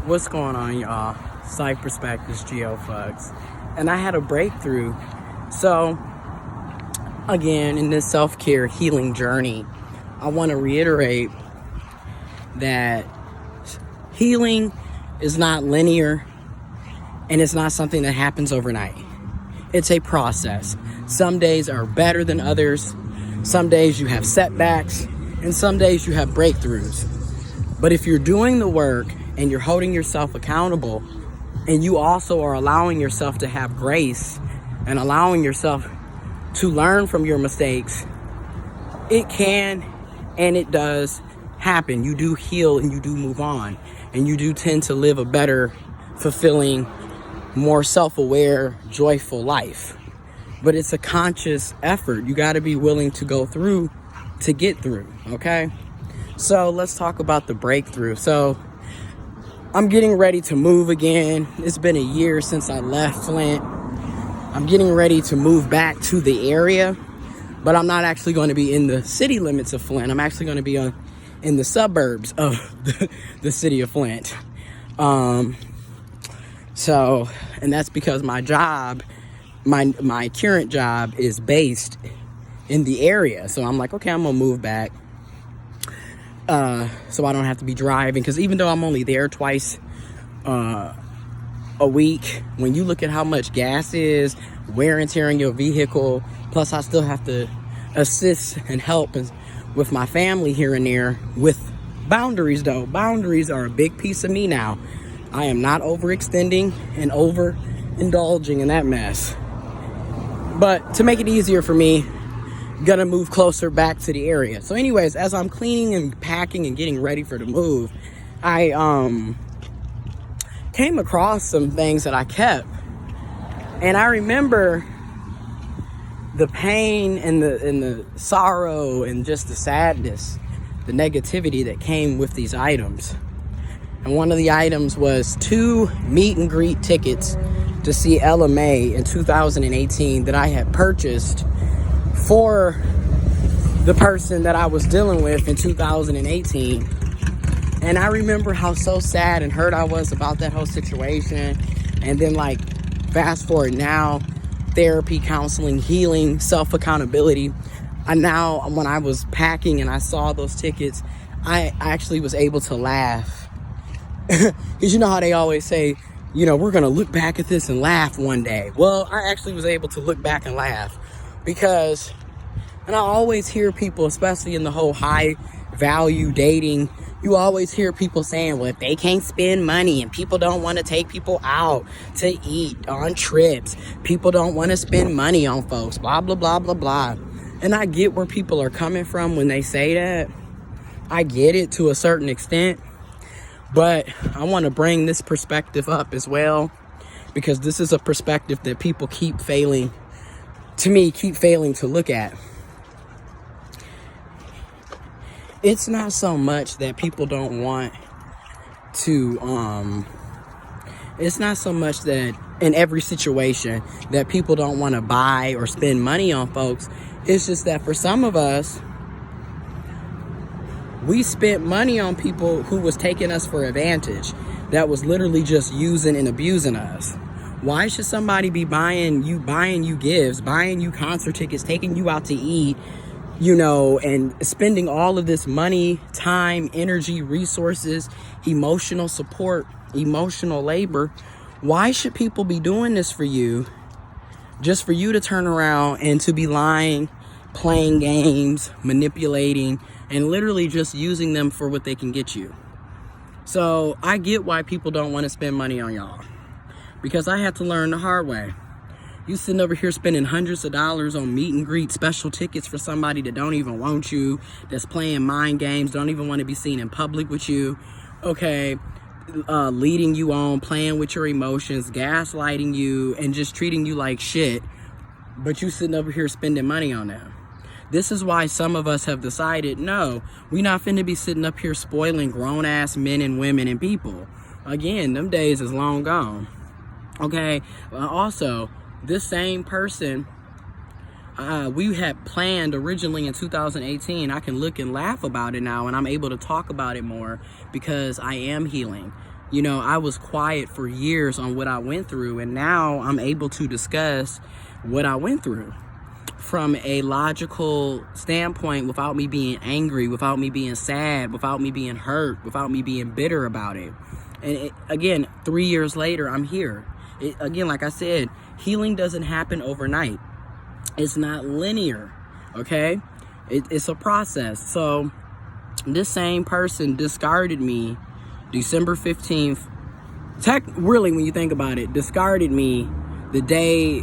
What's going on, y'all? Psych Perspectives, giofvcks. And I had a breakthrough. So, again, in this self-care healing journey, I want to reiterate that healing is not linear and it's not something that happens overnight. It's a process. Some days are better than others. Some days you have setbacks and some days you have breakthroughs. But if you're doing the work and you're holding yourself accountable, and you also are allowing yourself to have grace and allowing yourself to learn from your mistakes, it can and it does happen. You do heal and you do move on, and you do tend to live a better, fulfilling, more self-aware, joyful life. But it's a conscious effort. You got to be willing to go through to get through, okay? So let's talk about the breakthrough. So I'm getting ready to move again. It's been a year since I left Flint. I'm getting ready to move back to the area, but I'm not actually going to be in the city limits of Flint. I'm actually going to be in the suburbs of the city of Flint. And that's because my job, my current job is based in the area. So I'm like, okay, I'm going to move back. So I don't have to be driving, because even though I'm only there twice a week, when you look at how much gas is, wear and tear on your vehicle, plus I still have to assist and help with my family here and there with boundaries. Though boundaries are a big piece of me now. I am not overextending and overindulging in that mess. But to make it easier for me, gonna move closer back to the area. So anyways, as I'm cleaning and packing and getting ready for the move, I came across some things that I kept, and I remember the pain and the sorrow and just the sadness, the negativity that came with these items. And one of the items was 2 meet and greet tickets to see Ella May in 2018 that I had purchased for the person that I was dealing with in 2018. And I remember how so sad and hurt I was about that whole situation. And then, like, fast forward now, therapy, counseling, healing, self-accountability. Now, when I was packing and I saw those tickets, I actually was able to laugh. Because you know how they always say, you know, we're going to look back at this and laugh one day. Well, I actually was able to look back and laugh. Because, and I always hear people, especially in the whole high value dating, you always hear people saying, well, if they can't spend money and people don't want to take people out to eat on trips, people don't want to spend money on folks, blah, blah, blah, blah, blah. And I get where people are coming from when they say that. I get it to a certain extent. But I want to bring this perspective up as well, because this is a perspective that people keep failing to look at. It's not so much that people don't want to, it's not so much that in every situation that people don't want to buy or spend money on folks. It's just that for some of us, we spent money on people who was taking us for advantage, that was literally just using and abusing us. Why should somebody be buying you gifts, buying you concert tickets, taking you out to eat, you know, and spending all of this money, time, energy, resources, emotional support, emotional labor? Why should people be doing this for you, just for you to turn around and to be lying, playing games, manipulating, and literally just using them for what they can get you? So I get why people don't want to spend money on y'all, because I had to learn the hard way. You sitting over here spending hundreds of dollars on meet and greet special tickets for somebody that don't even want you, that's playing mind games, don't even want to be seen in public with you, okay, leading you on, playing with your emotions, gaslighting you, and just treating you like shit, but you sitting over here spending money on them. This is why some of us have decided, no, we're not finna be sitting up here spoiling grown-ass men and women and people. Again, them days is long gone. Okay, also, this same person, we had planned originally in 2018. I can look and laugh about it now, and I'm able to talk about it more because I am healing. You know, I was quiet for years on what I went through, and now I'm able to discuss what I went through from a logical standpoint without me being angry, without me being sad, without me being hurt, without me being bitter about it. And again, 3 years later, I'm here. Again, like I said, healing doesn't happen overnight. It's not linear, okay? It's a process. So this same person discarded me December 15th. Really, when you think about it, discarded me the day,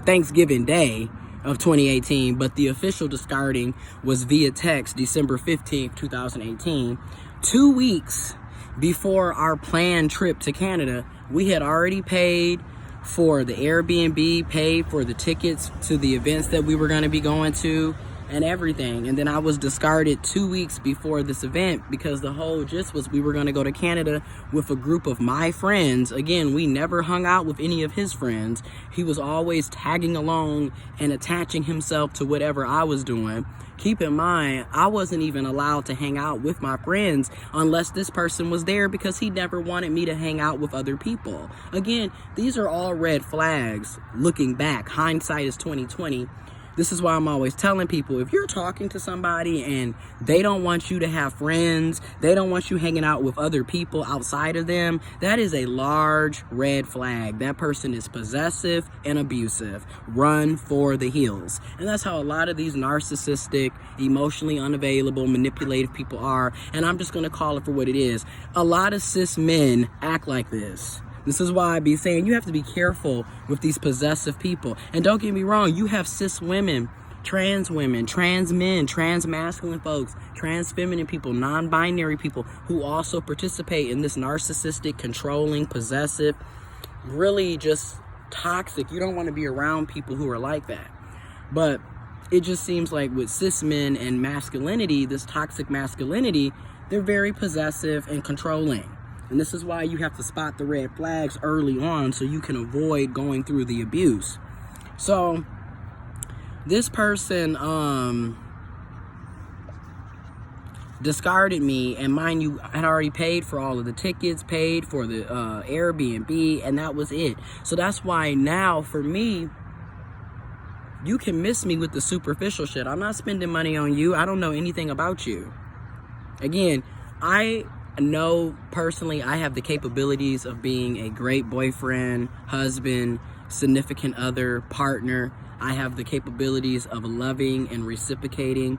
Thanksgiving Day of 2018, but the official discarding was via text December 15th, 2018. 2 weeks before our planned trip to Canada, we had already paid for the Airbnb, paid for the tickets to the events that we were going to be going to and everything. And then I was discarded 2 weeks before this event because the whole gist was we were going to go to Canada with a group of my friends. Again, we never hung out with any of his friends. He was always tagging along and attaching himself to whatever I was doing. Keep in mind, I wasn't even allowed to hang out with my friends unless this person was there because he never wanted me to hang out with other people. Again, these are all red flags. Looking back, hindsight is 2020. This is why I'm always telling people, if you're talking to somebody and they don't want you to have friends, they don't want you hanging out with other people outside of them, that is a large red flag. That person is possessive and abusive. Run for the hills. And that's how a lot of these narcissistic, emotionally unavailable, manipulative people are. And I'm just going to call it for what it is. A lot of cis men act like this. This is why I be saying you have to be careful with these possessive people. And don't get me wrong, you have cis women, trans men, trans masculine folks, trans feminine people, non-binary people who also participate in this narcissistic, controlling, possessive, really just toxic. You don't want to be around people who are like that. But it just seems like with cis men and masculinity, this toxic masculinity, they're very possessive and controlling. And this is why you have to spot the red flags early on so you can avoid going through the abuse. So this person discarded me, and mind you, I had already paid for all of the tickets, paid for the Airbnb, and that was it. So that's why now for me, you can miss me with the superficial shit. I'm not spending money on you. I don't know anything about you. Again, I know personally I have the capabilities of being a great boyfriend, husband, significant other, partner. I have the capabilities of loving and reciprocating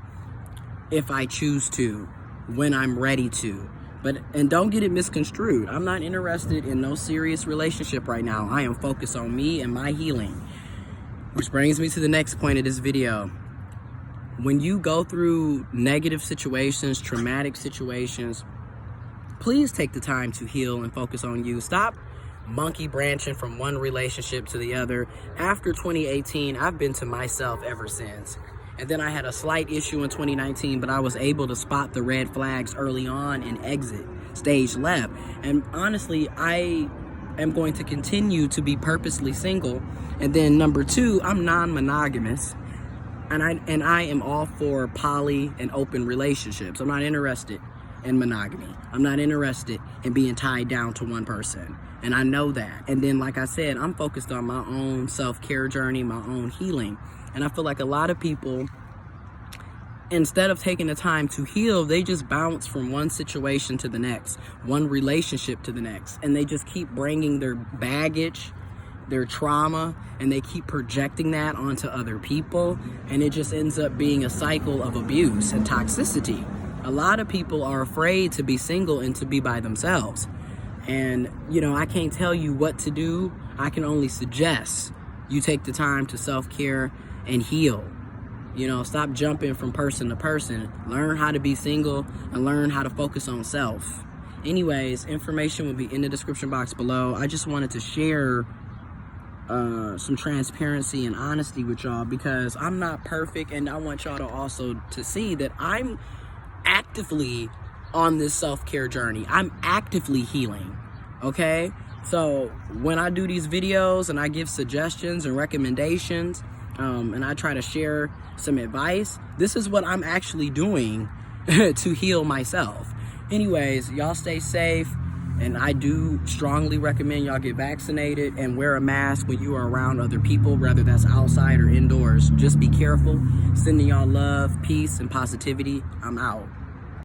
if I choose to, when I'm ready to. And don't get it misconstrued. I'm not interested in no serious relationship right now. I am focused on me and my healing. Which brings me to the next point of this video. When you go through negative situations, traumatic situations, please take the time to heal and focus on you. Stop monkey branching from one relationship to the other. After 2018, I've been to myself ever since. And then I had a slight issue in 2019, but I was able to spot the red flags early on and exit stage left. And honestly, I am going to continue to be purposely single. And then number two, I'm non-monogamous. And I am all for poly and open relationships. I'm not interested in monogamy. I'm not interested in being tied down to one person. And I know that. And then, like I said, I'm focused on my own self-care journey, my own healing. And I feel like a lot of people, instead of taking the time to heal, they just bounce from one situation to the next, one relationship to the next. And they just keep bringing their baggage, their trauma, and they keep projecting that onto other people. And it just ends up being a cycle of abuse and toxicity. A lot of people are afraid to be single and to be by themselves. And, you know, I can't tell you what to do. I can only suggest you take the time to self-care and heal. You know, stop jumping from person to person. Learn how to be single and learn how to focus on self. Anyways, information will be in the description box below. I just wanted to share some transparency and honesty with y'all because I'm not perfect, and I want y'all to also to see that I'm actively on this self-care journey. I'm actively healing, okay? So when I do these videos and I give suggestions and recommendations, and I try to share some advice, this is what I'm actually doing to heal myself. Anyways, y'all stay safe, And I do strongly recommend y'all get vaccinated and wear a mask when you are around other people, whether that's outside or indoors. Just be careful. Sending y'all love, peace, and positivity. I'm out.